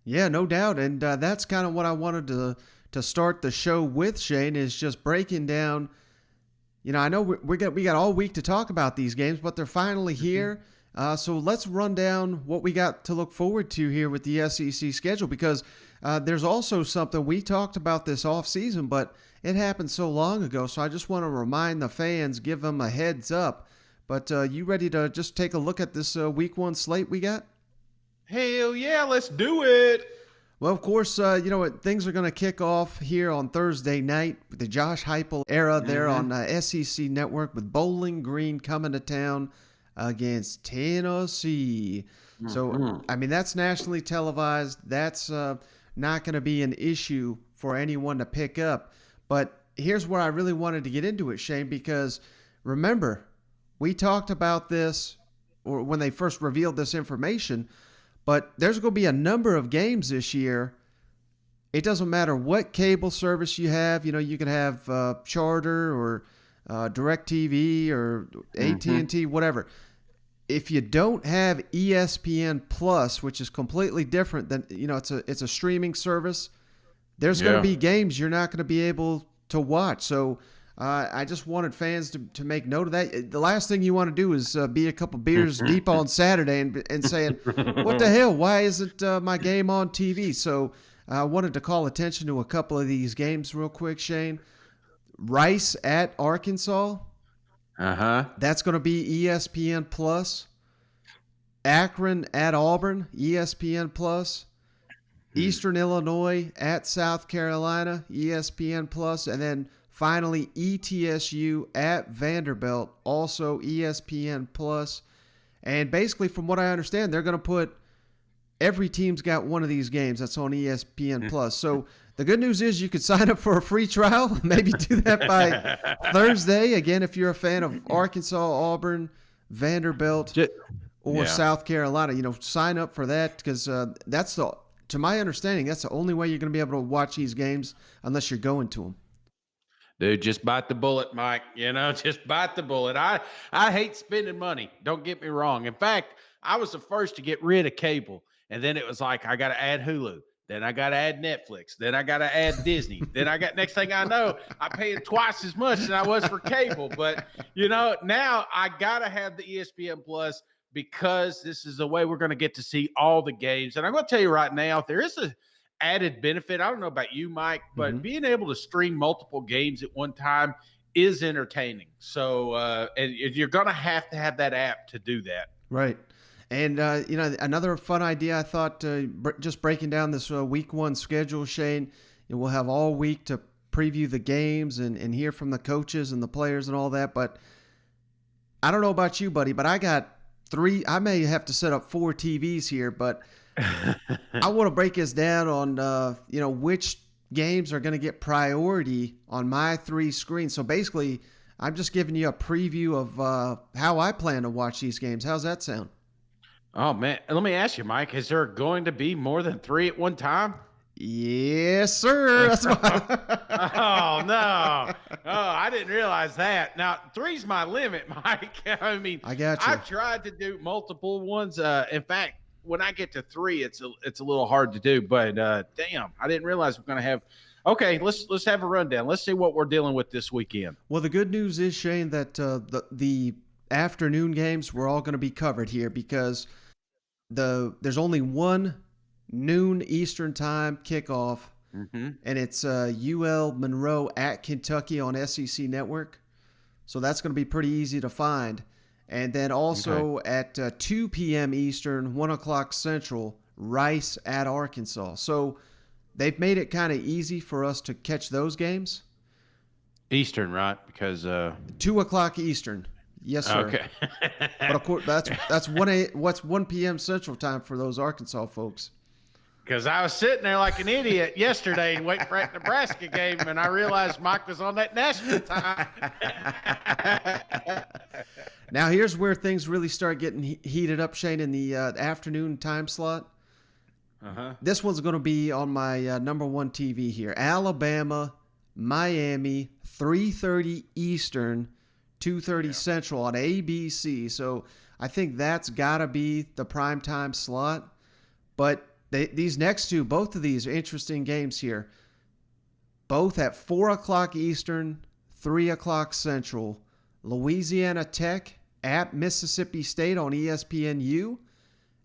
Yeah, no doubt. And that's kind of what I wanted to start the show with, Shane, is just breaking down. I know we got all week to talk about these games, but they're finally Hmm. here. So let's run down what we got to look forward to here with the SEC schedule, because there's also something we talked about this offseason, but it happened so long ago. So I just want to remind the fans, give them a heads up. But you ready to just take a look at this week one slate we got? Hell yeah, let's do it. Well, of course, you know what? Things are going to kick off here on Thursday night with the Josh Heupel era there Hmm. on SEC Network with Bowling Green coming to town against Tennessee. So, Hmm. I mean, that's nationally televised. That's not going to be an issue for anyone to pick up. But here's where I really wanted to get into it, Shane, because remember, we talked about this or when they first revealed this information, but there's going to be a number of games this year. It doesn't matter what cable service you have. You can have Charter or DirecTV or Hmm. AT&T, whatever. If you don't have ESPN Plus, which is completely different than it's a streaming service, there's going to Yeah. be games you're not going to be able to watch. So I just wanted fans to make note of that. The last thing you want to do is be a couple beers deep on Saturday and saying, what the hell? Why isn't my game on TV? So I wanted to call attention to a couple of these games real quick, Shane. Rice at Arkansas. Uh-huh. That's going to be ESPN Plus. Akron at Auburn, ESPN Plus. Eastern Illinois at South Carolina, ESPN Plus, and then finally ETSU at Vanderbilt, also ESPN Plus. And basically, from what I understand, they're going to put every team's got one of these games that's on ESPN Plus. So the good news is you could sign up for a free trial. Maybe do that by Thursday. Again, if you're a fan of Arkansas, Auburn, Vanderbilt, Ju- or yeah. South Carolina, sign up for that because that's to my understanding, that's the only way you're going to be able to watch these games unless you're going to them. Dude, just bite the bullet, Mike. Just bite the bullet. I hate spending money. Don't get me wrong. In fact, I was the first to get rid of cable. And then it was like I gotta add Hulu. Then I gotta add Netflix. Then I gotta add Disney. Then I got next thing I know, I paid twice as much as I was for cable. But now I gotta have the ESPN Plus because this is the way we're gonna get to see all the games. And I'm gonna tell you right now, there is a added benefit. I don't know about you, Mike, but Hmm. being able to stream multiple games at one time is entertaining. So, and you're going to have that app to do that. Right. And, another fun idea I thought, just breaking down this week one schedule, Shane, we'll have all week to preview the games and hear from the coaches and the players and all that. But I don't know about you, buddy, but I got three. I may have to set up four TVs here, but I want to break this down on which games are going to get priority on my three screens. So basically, I'm just giving you a preview of how I plan to watch these games. How's that sound? Oh man, let me ask you, Mike, is there going to be more than three at one time? Yes, sir. That's Oh why. no! Oh, I didn't realize that. Now three's my limit, Mike. I mean, I got you. I've tried to do multiple ones. In fact, when I get to three, it's a little hard to do. But damn, I didn't realize we're gonna have. Okay, let's have a rundown. Let's see what we're dealing with this weekend. Well, the good news is, Shane, that the afternoon games were all going to be covered here because there's only one noon Eastern time kickoff, Mm-hmm. and it's UL Monroe at Kentucky on SEC Network. So that's going to be pretty easy to find. And then Okay. also at 2 p.m. Eastern, 1 o'clock Central, Rice at Arkansas. So they've made it kind of easy for us to catch those games. Eastern, right? Because 2 o'clock Eastern. Yes, sir. okay. But of course, that's what's 1 p.m. Central time for those Arkansas folks. Because I was sitting there like an idiot yesterday waiting for that Nebraska game, and I realized Mike was on that national time. Now here's where things really start getting heated up, Shane, in the afternoon time slot. Uh-huh. This one's going to be on my number one TV here. Alabama, Miami, 3:30 Eastern, 2:30 Yeah. Central on ABC. So I think that's got to be the prime time slot. But these next two, both of these are interesting games here. Both at 4 o'clock Eastern, 3 o'clock Central. Louisiana Tech at Mississippi State on ESPNU.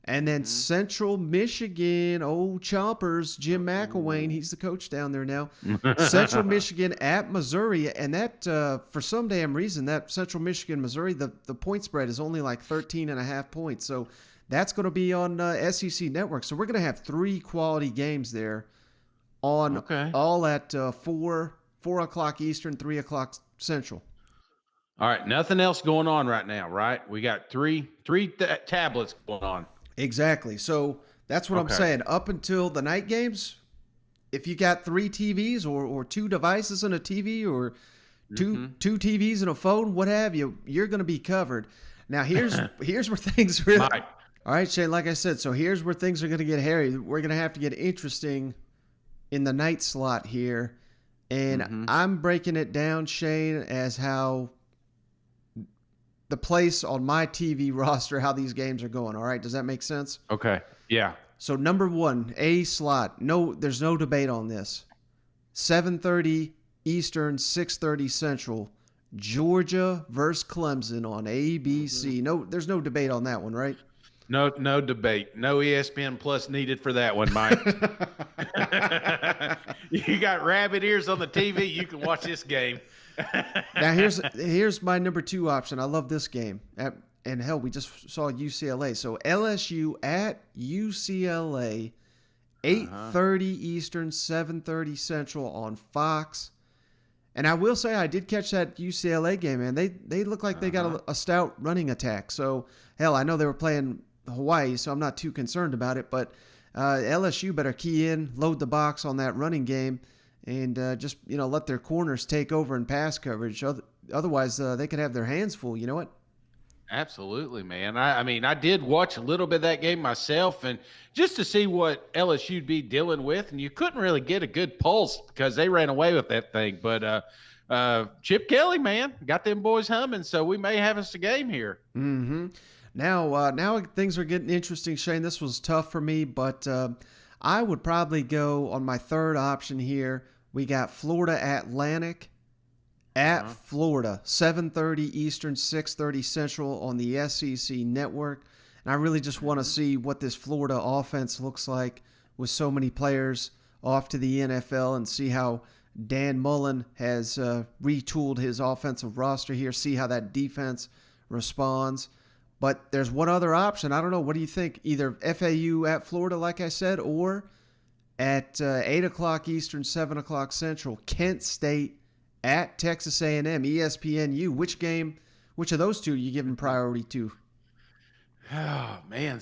And then Central Michigan, old Chompers, Jim McElwain, he's the coach down there now. Central Michigan at Missouri. And that, for some damn reason, that Central Michigan, Missouri, the point spread is only like 13.5 points. So that's going to be on SEC Network. So we're going to have 3 quality games there on all at 4 o'clock Eastern, 3 o'clock Central. All right, nothing else going on right now, right? We got three tablets going on. Exactly. So that's what I'm saying. Up until the night games, if you got 3 TVs or 2 devices and a TV or two TVs and a phone, what have you, you're going to be covered. Now, here's where things really – all right, Shane, like I said, so here's where things are going to get hairy. We're going to have to get interesting in the night slot here. And I'm breaking it down, Shane, as how – the place on my TV roster, how these games are going. All right. Does that make sense? Okay. Yeah. So number 1, A slot. No, there's no debate on this. 7:30 Eastern, 6:30 Central. Georgia versus Clemson on ABC. No, there's no debate on that one, right? No debate. No ESPN Plus needed for that one, Mike. You got rabbit ears on the TV. You can watch this game. Now here's my number 2 option. I love this game. And hell, we just saw UCLA. So LSU at UCLA, 8:30 Eastern, 7:30 Central on Fox. And I will say I did catch that UCLA game, man. They look like they got a stout running attack. So hell, I know they were playing Hawaii, so I'm not too concerned about it. But LSU better key in, load the box on that running game. And just, let their corners take over in pass coverage. Otherwise, they could have their hands full. You know what? Absolutely, man. I mean, I did watch a little bit of that game myself, and just to see what LSU'd be dealing with, and you couldn't really get a good pulse because they ran away with that thing. But Chip Kelly, man, got them boys humming, so we may have us a game here. Mm-hmm. Now things are getting interesting, Shane. This was tough for me, but I would probably go on my third option here. We got Florida Atlantic at Florida, 7:30 Eastern, 6:30 Central on the SEC Network. And I really just want to see what this Florida offense looks like with so many players off to the NFL and see how Dan Mullen has retooled his offensive roster here, see how that defense responds. But there's one other option. I don't know. What do you think? Either FAU at Florida, like I said, or at 8 o'clock Eastern, 7 o'clock Central, Kent State at Texas A&M, ESPNU. Which of those two are you giving priority to? Oh, man,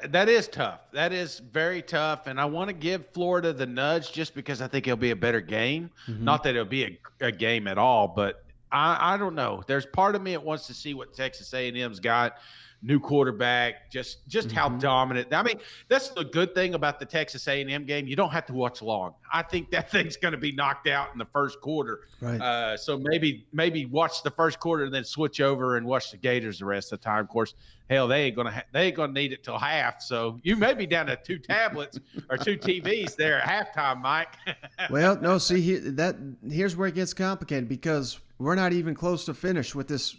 that is tough. That is very tough, and I want to give Florida the nudge just because I think it'll be a better game. Not that it'll be a game at all, but I don't know. There's part of me that wants to see what Texas A&M's got. New quarterback, just how dominant. I mean, that's the good thing about the Texas A&M game. You don't have to watch long. I think that thing's going to be knocked out in the first quarter. Right. So maybe watch the first quarter and then switch over and watch the Gators the rest of the time. Of course, hell, they ain't gonna need it till half. So you may be down to 2 tablets or 2 TVs there at halftime, Mike. Well, no. See, here's where it gets complicated because we're not even close to finish with this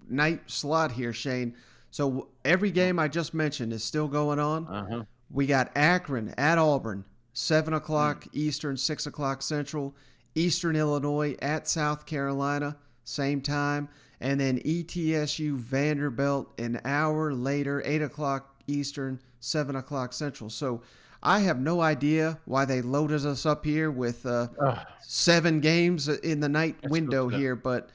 night slot here, Shane. So every game I just mentioned is still going on. We got Akron at Auburn, 7 o'clock Eastern, 6 o'clock Central. Eastern Illinois at South Carolina, same time. And then ETSU Vanderbilt an hour later, 8 o'clock Eastern, 7 o'clock Central. So I have no idea why they loaded us up here with 7 games in the night window here. But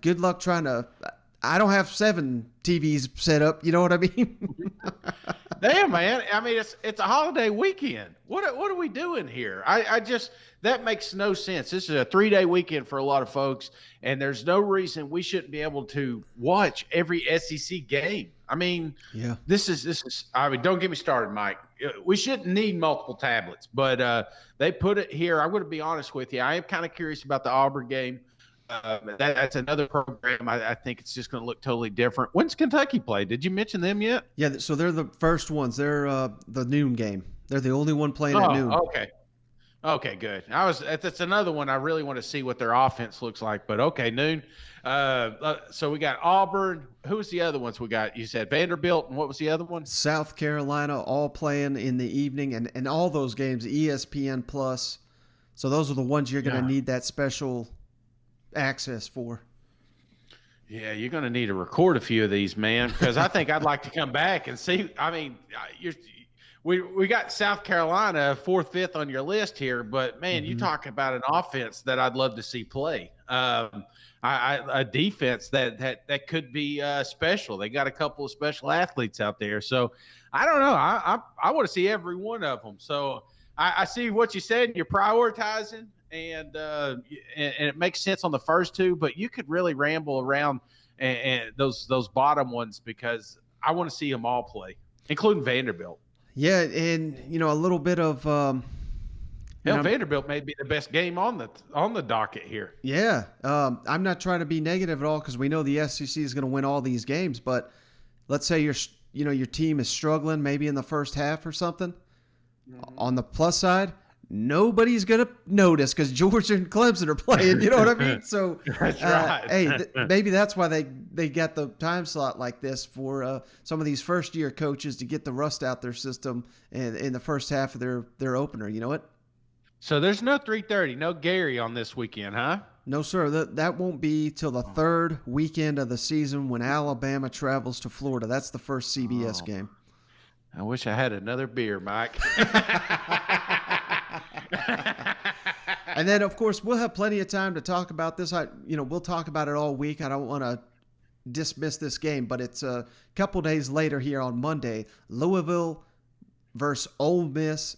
good luck trying to – I don't have 7 TVs set up. You know what I mean? Damn, man. I mean, it's a holiday weekend. What are we doing here? I just that makes no sense. This is a 3-day weekend for a lot of folks, and there's no reason we shouldn't be able to watch every SEC game. I mean, yeah. This is. I mean, don't get me started, Mike. We shouldn't need multiple tablets, but they put it here. I'm going to be honest with you. I am kind of curious about the Auburn game. That's another program. I think it's just going to look totally different. When's Kentucky play? Did you mention them yet? Yeah, so they're the first ones. They're the noon game. They're the only one playing at noon. Oh, okay. Okay, good. That's another one I really want to see what their offense looks like. But okay, noon. So we got Auburn. Who was the other ones we got? You said Vanderbilt, and what was the other one? South Carolina, all playing in the evening, and all those games ESPN Plus. So those are the ones you're going to need that special access for. Yeah, you're going to need to record a few of these, man, because I think I'd like to come back and see. I mean, we got South Carolina 4th, 5th on your list here, but man, you talk about an offense that I'd love to see play. A defense that could be special. They got a couple of special athletes out there, so I don't know. I want to see every one of them. So I see what you said. You're prioritizing, and it makes sense on the first two, but you could really ramble around and those bottom ones because I want to see them all play, including Vanderbilt. Yeah, and a little bit of Vanderbilt may be the best game on the docket here. Yeah, I'm not trying to be negative at all because we know the SEC is going to win all these games. But let's say your team is struggling maybe in the first half or something. On the plus side, nobody's going to notice because Georgia and Clemson are playing. You know what I mean? So that's right. Hey, maybe that's why they got the time slot like this for some of these first year coaches to get the rust out their system in the first half of their opener. You know what? So there's no 3:30, no Gary on this weekend, huh? No, sir. That won't be till the third weekend of the season when Alabama travels to Florida. That's the first CBS game. I wish I had another beer, Mike. And then, of course, we'll have plenty of time to talk about this. We'll talk about it all week. I don't want to dismiss this game, but it's a couple days later here on Monday. Louisville versus Ole Miss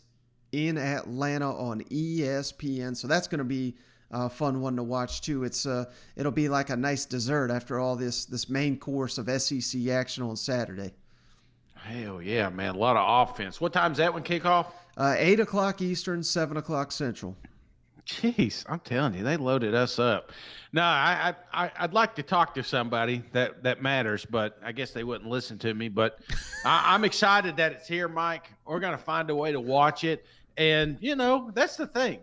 in Atlanta on ESPN. So that's going to be a fun one to watch too. It'll be like a nice dessert after all this main course of SEC action on Saturday. Hell yeah, man. A lot of offense. What time's that one kick off? 8 o'clock Eastern, 7 o'clock Central. Jeez, I'm telling you, they loaded us up. No, I'd like to talk to somebody that matters, but I guess they wouldn't listen to me. But I'm excited that it's here, Mike. We're going to find a way to watch it. And, that's the thing.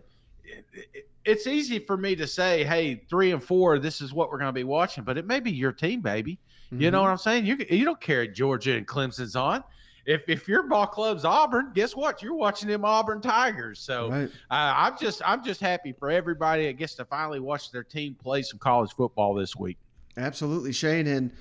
It's easy for me to say, hey, 3 and 4, this is what we're going to be watching. But it may be your team, baby. You know what I'm saying? You don't care if Georgia and Clemson's on. If your ball club's Auburn, guess what? You're watching them Auburn Tigers. So right. I'm just happy for everybody that gets to finally watch their team play some college football this week. Absolutely, Shane. And